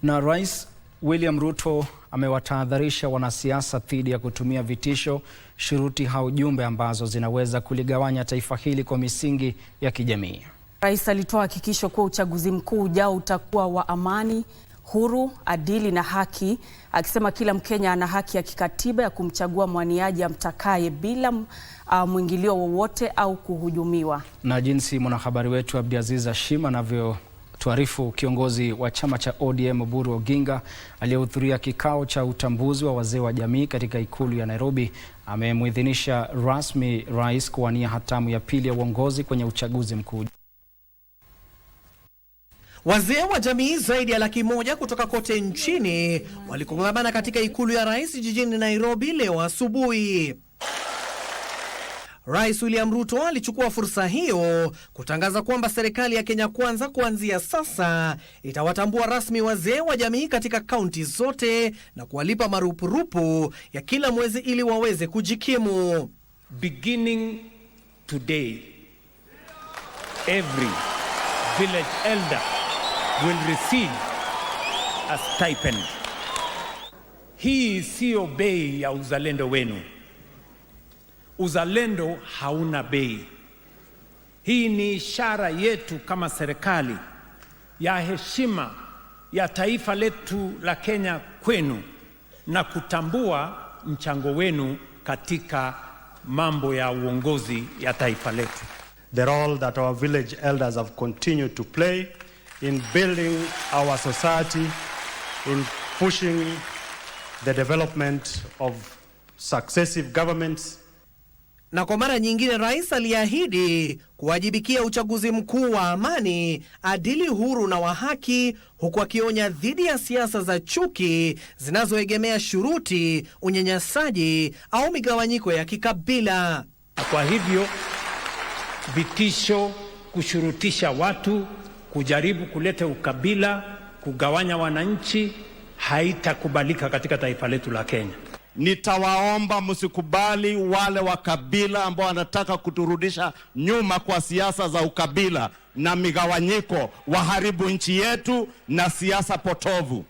Na Rais William Ruto amewatahadharisha wanasiasa dhidi ya kutumia vitisho, shuruti au jumbe ambazo zinaweza kuligawanya taifa hili kwa misingi ya kijamii. Rais alitoa hakikisho kuwa uchaguzi mkuu ujao utakuwa wa amani, huru, adili na haki, akisema kila Mkenya ana haki ya kikatiba ya kumchagua mwaniaji amtakaye bila mwingilio wowote au kuhujumiwa. Na jinsi mwanahabari wetu Abdiaziz Hashim anavyotuarifu, kiongozi wa chama cha ODM Oburu Oginga aliyehudhuria kikao cha utambuzi wa wazee wa jamii katika ikulu ya Nairobi amemuidhinisha rasmi rais kuwania hatamu ya pili ya uongozi kwenye uchaguzi mkuu. Wazee wa jamii zaidi ya 100,000 kutoka kote nchini walikongamana katika ikulu ya rais jijini Nairobi leo asubuhi. Rais William Ruto alichukua fursa hiyo kutangaza kwamba serikali ya Kenya Kwanza kuanzia sasa itawatambua rasmi wazee wa jamii katika kaunti zote na kuwalipa marupurupu ya kila mwezi ili waweze kujikimu. Beginning today, every village elder will receive a stipend. Hii sio bei ya uzalendo wenu. Uzalendo hauna bei. Hii ni ishara yetu kama serikali ya heshima ya taifa letu la Kenya kwenu na kutambua mchango wenu katika mambo ya uongozi ya taifa letu. The role that our village elders have continued to play in building our society, in pushing the development of successive governments. Na kwa mara nyingine rais aliahidi kuwajibikia uchaguzi mkuu wa amani, adili, huru na wa haki, huku akionya dhidi ya siasa za chuki zinazoegemea shuruti, unyanyasaji au migawanyiko ya kikabila. Kwa hivyo vitisho, kushurutisha watu, kujaribu kuleta ukabila, kugawanya wananchi haitakubalika katika taifa letu la Kenya. Nitawaomba msikubali wale wa kabila ambao wanataka kuturudisha nyuma kwa siasa za ukabila na migawanyiko, waharibu nchi yetu na siasa potovu.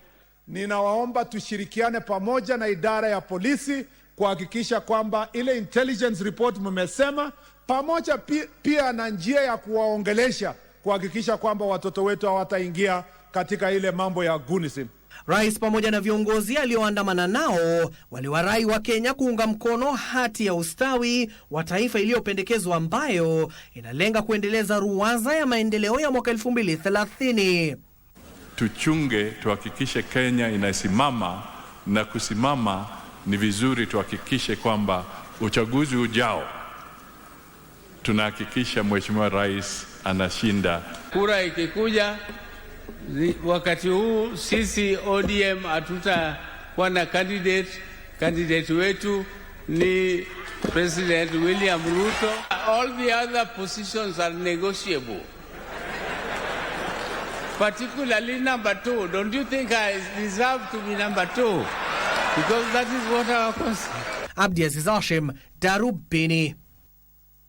Ninawaomba tushirikiane pamoja na idara ya polisi kuhakikisha kwamba ile intelligence report mmesema, pamoja pia na njia ya kuwaongelesha kuhakikisha kwamba watoto wetu hawataingia katika ile mambo ya gunism. Rais pamoja na viongozi alioandamana nao waliwarai wa Kenya kuunga mkono hati ya ustawi wa taifa iliyopendekezwa ambayo inalenga kuendeleza ruwaza ya maendeleo ya mwaka 2030. Tuchunge, tuhakikishe Kenya inasimama, na kusimama ni vizuri tuhakikishe kwamba uchaguzi ujao tunahakikisha Mheshimiwa Rais anashinda. Kura ikikuja wakati huu sisi ODM hatutakuwa na candidate wetu ni President William Ruto. All the other positions are negotiable, particularly number 2. Don't you think I deserve to be number 2? Because that is what our concern. Abdiaziz Hashim, Darubini.